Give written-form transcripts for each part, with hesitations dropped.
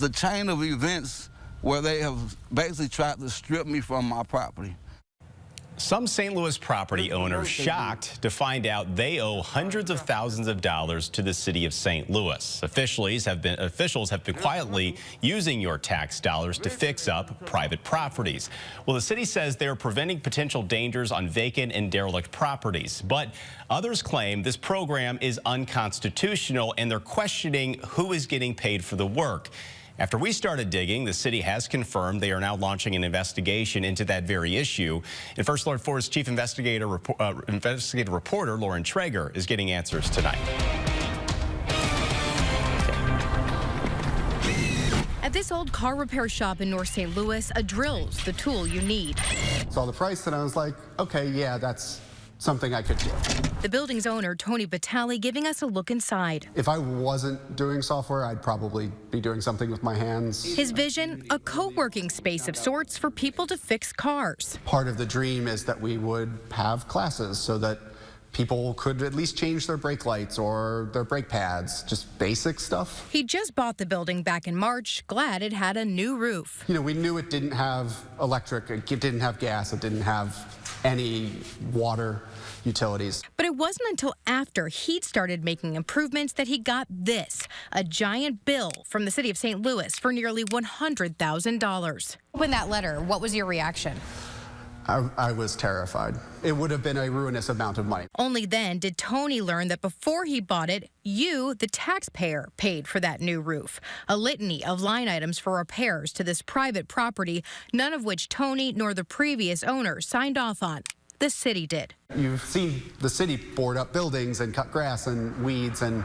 The chain of events where they have basically tried to strip me from my property. Some St. Louis property owners shocked to find out they owe hundreds of thousands of dollars to the city of St. Louis. Officials have been quietly using your tax dollars to fix up private properties. Well, the city says they're preventing potential dangers on vacant and derelict properties. But others claim this program is unconstitutional, and they're questioning who is getting paid for the work. After we started digging, the city has confirmed they are now launching an investigation into that very issue. And First Alert 4's chief investigative reporter, Lauren Traeger, is getting answers tonight. At this old car repair shop in North St. Louis, a drill's the tool you need. Saw the price and I was like, okay, yeah, that's something I could do. The building's owner, Tony Batali, giving us a look inside. If I wasn't doing software, I'd probably be doing something with my hands. His vision, a co-working space of sorts for people to fix cars. Part of the dream is that we would have classes so that people could at least change their brake lights or their brake pads, just basic stuff. He just bought the building back in March, glad it had a new roof. You know, we knew it didn't have electric, it didn't have gas, it didn't have any water utilities. But it wasn't until after he'd started making improvements that he got this, a giant bill from the city of St. Louis for nearly $100,000. When that letter, what was your reaction? I was terrified. It would have been a ruinous amount of money. Only then did Tony learn that before he bought it, you, the taxpayer, paid for that new roof. A litany of line items for repairs to this private property, none of which Tony nor the previous owner signed off on. The city did. You've seen the city board up buildings and cut grass and weeds and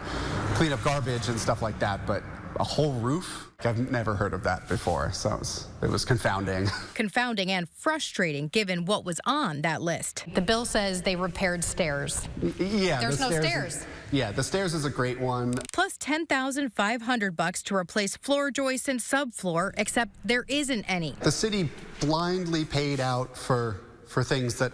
clean up garbage and stuff like that, but a whole roof? I've never heard of that before, so it was confounding. Confounding and frustrating given what was on that list. The bill says they repaired stairs. Yeah, There's no stairs. Yeah, the stairs is a great one. Plus $10,500 to replace floor joists and subfloor, except there isn't any. The city blindly paid out for things that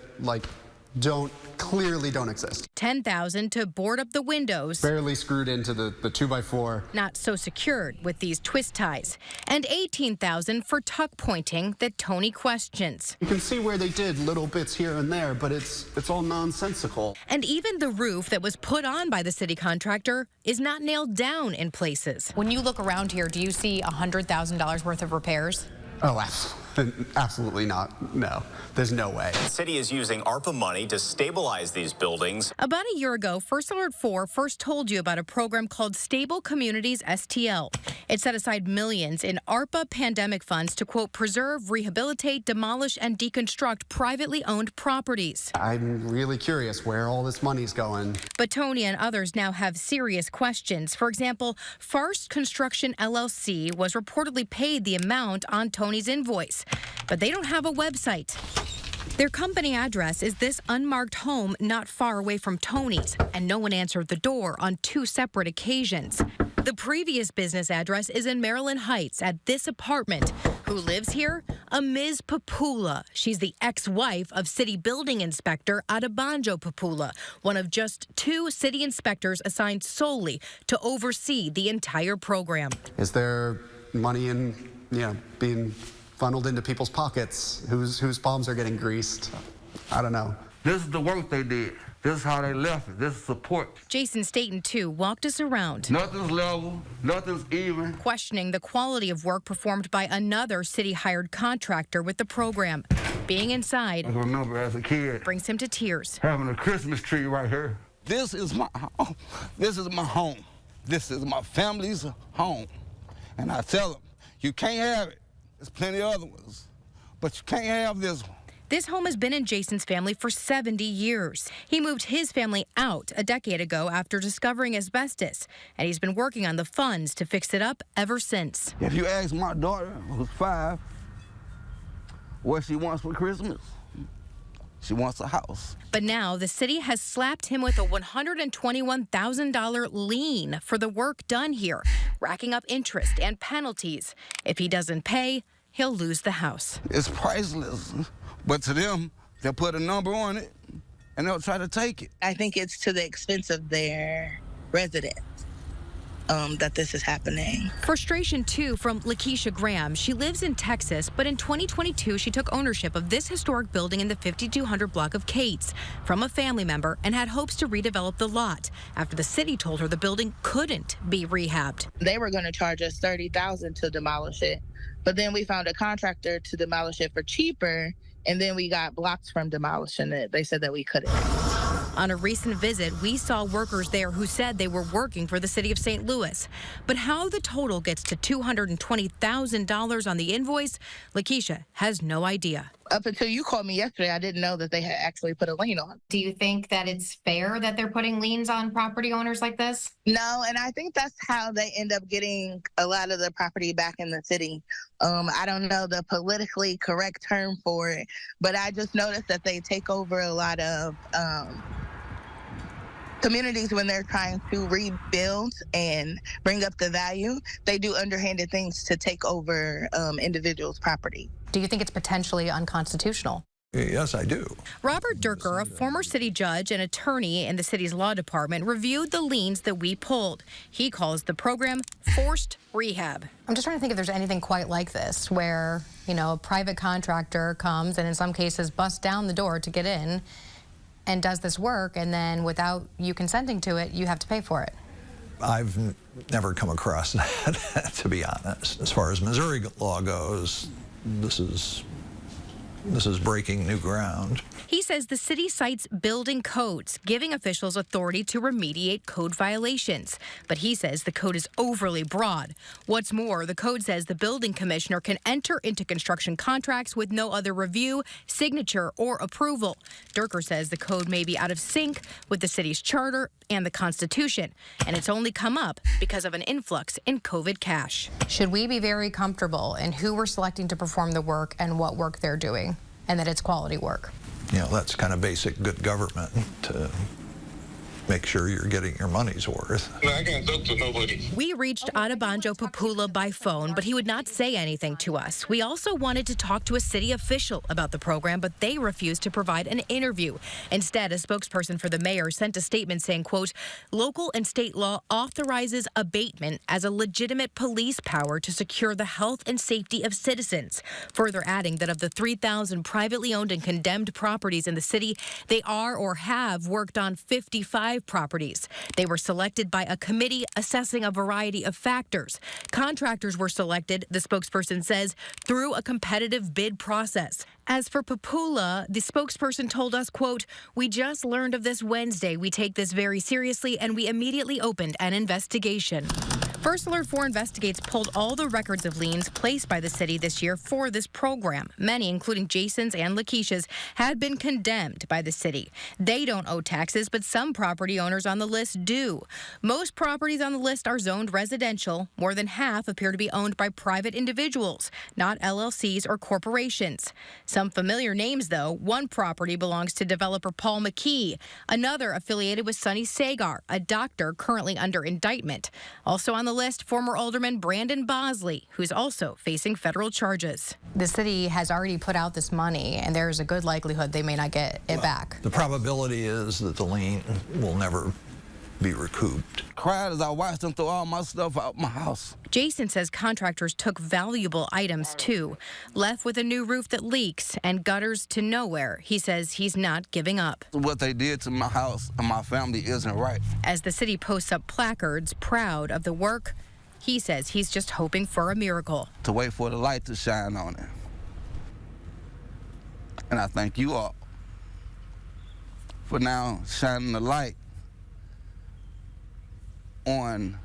clearly don't exist. $10,000 to board up the windows. Barely screwed into the 2x4. Not so secured with these twist ties. And $18,000 for tuck pointing that Tony questions. You can see where they did little bits here and there, but it's all nonsensical. And even the roof that was put on by the city contractor is not nailed down in places. When you look around here, do you see $100,000 worth of repairs? Oh, absolutely not. No, there's no way. The city is using ARPA money to stabilize these buildings. About a year ago, First Alert 4 first told you about a program called Stable Communities STL. It set aside millions in ARPA pandemic funds to, quote, preserve, rehabilitate, demolish, and deconstruct privately owned properties. I'm really curious where all this money's going. But Tony and others now have serious questions. For example, First Construction LLC was reportedly paid the amount on Tony's invoice, but they don't have a website. Their company address is this unmarked home not far away from Tony's, and no one answered the door on 2 separate occasions. The previous business address is in Maryland Heights at this apartment. Who lives here? A Ms. Papula. She's the ex-wife of city building inspector Adebanjo Papula, one of just 2 city inspectors assigned solely to oversee the entire program. Is there money being funneled into people's pockets? Whose palms are getting greased? I don't know. This is the work they did. This is how they left it. This is support. Jason Staten, too, walked us around. Nothing's level. Nothing's even. Questioning the quality of work performed by another city-hired contractor with the program. Being inside, I remember as a kid brings him to tears. having a Christmas tree right here. This is my home. This is my home. This is my family's home. And I tell them, you can't have it. There's plenty of other ones, but you can't have this one. This home has been in Jason's family for 70 years. He moved his family out a decade ago after discovering asbestos, and he's been working on the funds to fix it up ever since. If you ask my daughter, who's 5, what she wants for Christmas, she wants a house. But now the city has slapped him with a $121,000 lien for the work done here, racking up interest and penalties. If he doesn't pay, he'll lose the house. It's priceless, but to them, they'll put a number on it and they'll try to take it. I think it's to the expense of their residents. that this is happening. Frustration, too, from Lakeisha Graham. She lives in Texas, but in 2022, she took ownership of this historic building in the 5200 block of Kate's from a family member and had hopes to redevelop the lot after the city told her the building couldn't be rehabbed. They were going to charge us $30,000 to demolish it, but then we found a contractor to demolish it for cheaper, and then we got blocked from demolishing it. They said that we couldn't. On a recent visit, we saw workers there who said they were working for the city of St. Louis. But how the total gets to $220,000 on the invoice, Lakeisha has no idea. Up until you called me yesterday, I didn't know that they had actually put a lien on. Do you think that it's fair that they're putting liens on property owners like this? No, and I think that's how they end up getting a lot of the property back in the city. I don't know the politically correct term for it, but I just noticed that they take over a lot of communities when they're trying to rebuild and bring up the value. They do underhanded things to take over individuals' property. Do you think it's potentially unconstitutional? Yes, I do. Robert Durker, a former city judge and attorney in the city's law department, reviewed the liens that we pulled. He calls the program forced rehab. I'm just trying to think if there's anything quite like this where, a private contractor comes and in some cases busts down the door to get in and does this work, and then without you consenting to it, you have to pay for it. I've never come across that, to be honest. As far as Missouri law goes, this is breaking new ground. He says the city cites building codes, giving officials authority to remediate code violations. But he says the code is overly broad. What's more, the code says the building commissioner can enter into construction contracts with no other review, signature, or approval. Durker says the code may be out of sync with the city's charter and the Constitution, and it's only come up because of an influx in COVID cash. Should we be very comfortable in who we're selecting to perform the work and what work they're doing, and that it's quality work? That's kind of basic good government, to make sure you're getting your money's worth. I can't talk to nobody. We reached Adebanjo Papula by phone, but he would not say anything to us. We also wanted to talk to a city official about the program, but they refused to provide an interview. Instead, a spokesperson for the mayor sent a statement saying, quote, local and state law authorizes abatement as a legitimate police power to secure the health and safety of citizens. Further adding that of the 3,000 privately owned and condemned properties in the city, they are or have worked on 55 properties. They were selected by a committee assessing a variety of factors. Contractors were selected, the spokesperson says, through a competitive bid process. As for Papula, the spokesperson told us, quote, we just learned of this Wednesday. We take this very seriously, and we immediately opened an investigation. First Alert 4 Investigates pulled all the records of liens placed by the city this year for this program. Many, including Jason's and Lakeisha's, had been condemned by the city. They don't owe taxes, but some property owners on the list do. Most properties on the list are zoned residential. More than half appear to be owned by private individuals, not LLCs or corporations. Some familiar names, though. One property belongs to developer Paul McKee. Another affiliated with Sonny Sagar, a doctor currently under indictment. Also on the list, former Alderman Brandon Bosley, who's also facing federal charges. The city has already put out this money, and there's a good likelihood they may not get it back. The probability is that the lien will never be recouped. Cried as I watched them throw all my stuff out my house. Jason says contractors took valuable items, too. Left with a new roof that leaks and gutters to nowhere. He says he's not giving up. What they did to my house and my family isn't right. As the city posts up placards proud of the work, he says he's just hoping for a miracle. To wait for the light to shine on it. And I thank you all for now shining the light on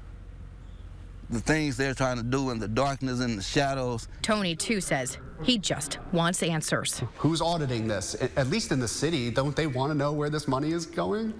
the things they're trying to do in the darkness and the shadows. Tony, too, says he just wants answers. Who's auditing this? At least in the city, don't they want to know where this money is going?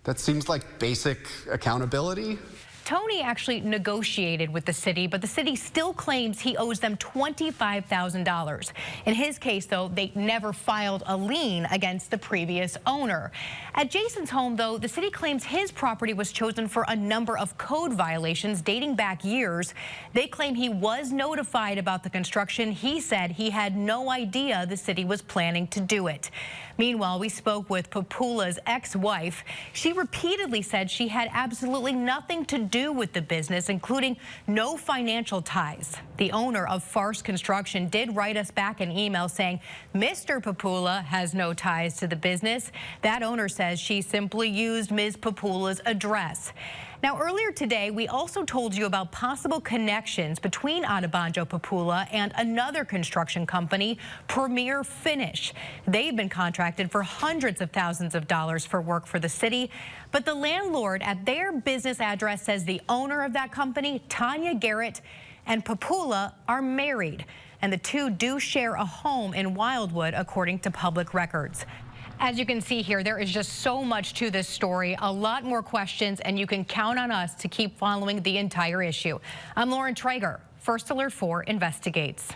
That seems like basic accountability. Tony actually negotiated with the city, but the city still claims he owes them $25,000. In his case, though, they never filed a lien against the previous owner. At Jason's home, though, the city claims his property was chosen for a number of code violations dating back years. They claim he was notified about the construction. He said he had no idea the city was planning to do it. Meanwhile, we spoke with Papula's ex-wife. She repeatedly said she had absolutely nothing to do do with the business, including no financial ties. The owner of Farce Construction did write us back an email saying Mr. Papula has no ties to the business. That owner says she simply used Ms. Papula's address. Now, earlier today, we also told you about possible connections between Adebanjo Papula and another construction company, Premier Finish. They've been contracted for hundreds of thousands of dollars for work for the city. But the landlord at their business address says the owner of that company, Tanya Garrett, and Papula are married. And the two do share a home in Wildwood, according to public records. As you can see here, there is just so much to this story, a lot more questions, and you can count on us to keep following the entire issue. I'm Lauren Traeger, First Alert 4 Investigates.